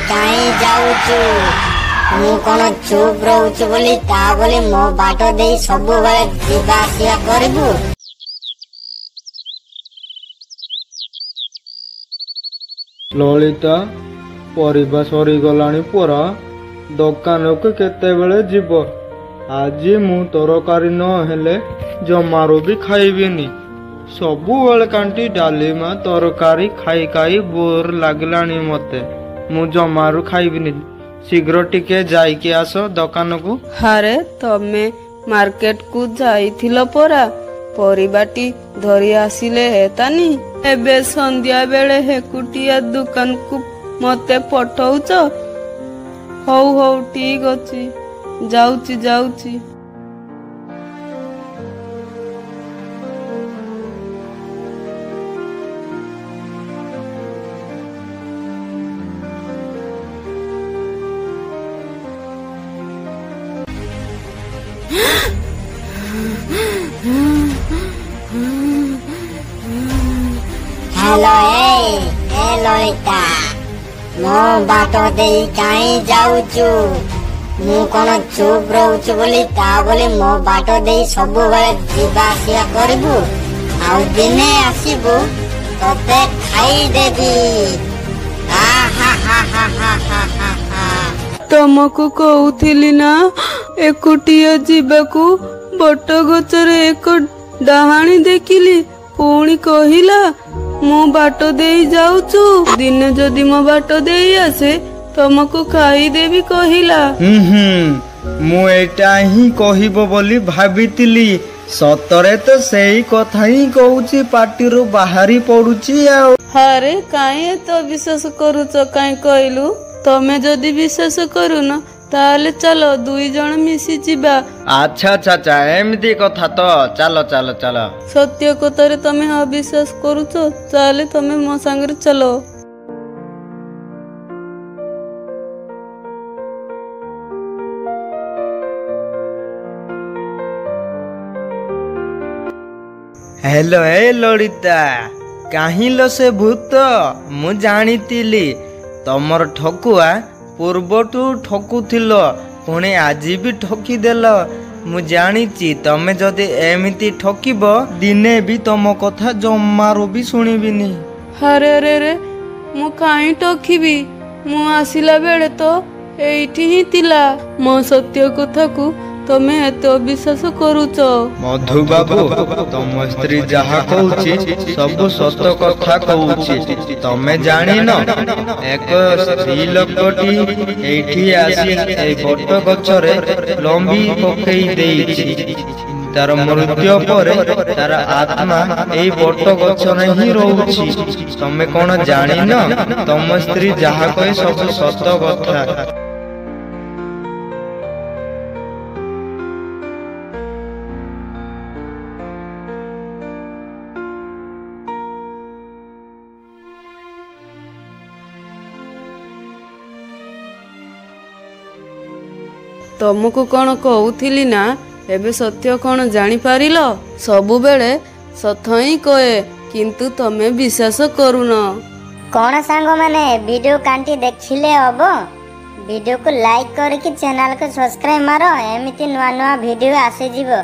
कहीं जाऊचु मु कौन चुप रहूचु बोली ता बोली मो बाट दे सब बेले जीवा आसिया करबू। ललिता परिबा सरी गलानी परा दुकान को केतेबेले जीव आज मु तरकारी न हेले जमारू भी खाइबिनी सबु बेले कांटी डालीमा तरकारी खाई खाई बोर लागलानी मते मु जमारू खाइबिनी शीघ्र टिके जाइके आस दुकान को। हारे तमे मार्केट को जाइथिलो परा परिबाटी धरी आसिले हेतानी एबे संध्या बेले हेकुटिया दुकान को मते पठौच। हौ हौ ठीक अछि जाउची जाउची। हेलो ए ललिता मो बाट दे कहीं जाऊचु मु कौन चुप रहूचु बोली ता बोली मो बाट दे सब बेले जीवा आसिया करबू आ दिने आसीबू तते खाई देबी। तमको कहूथिली ना एकुटिया जीवाकू बट गचरे एक डाहाणी देखिली पुणी कहिला मु बाट दे जाऊचु दिने जदि मो बाट दे आसे तमको खाई देवी कहिला। मु एटा ही कहिबो बोली भाबितिली सतरे तो सेही कथा ही कहूची पाटिरु बाहरी पडुची आ। हारे काहे तो विश्वास करूच काहे कहलु तमे जदि विश्वास करूना ताले चलो दुई जण मिसी जिबा। अच्छा चाचा एमती कथा तो चलो चलो चलो सत्य कथारे तमे अविश्वास करूच ताले तमे मो संगे चलो। हेलो ए ललिता काहीं लो से भूत मु जानितिली तमर ठकुआ पूर्वटू ठकुथिल पुणे आज भी ठकीदेल मु जानिची तमे जदि एमिति ठकिब दिने भी तम कथा जमारो भी शुणिबिनी। हरे रे रे मु काई ठकिबी मु आसिला बेले तो एइठी ही तिला मो सत्य कथा को तमे एते अविश्वास करूच। मधु बाबू तम स्त्री जहा कहूची सब सत कथा कहूची तमे जानी न एक स्त्री लोकटी एठी आसी ए बट गछरे लंबी पकई देइची तार मृत्यु पर तार आत्मा ए बट गछरे ही रहूची तमे कोन जानी न तम स्त्री जहा कहे सब सत कथा। तमको कौन कहूथिली ना एबे सत्य कौन जानी पारिल सबु बेले सत ही कहे किंतु तमे विश्वास करून। कौन सांग माने वीडियो कांटी देखिले हबो वीडियो को लाइक करके चैनल को सब्सक्राइब मारो एमिति नुआ नुआ वीडियो आसे जीवो।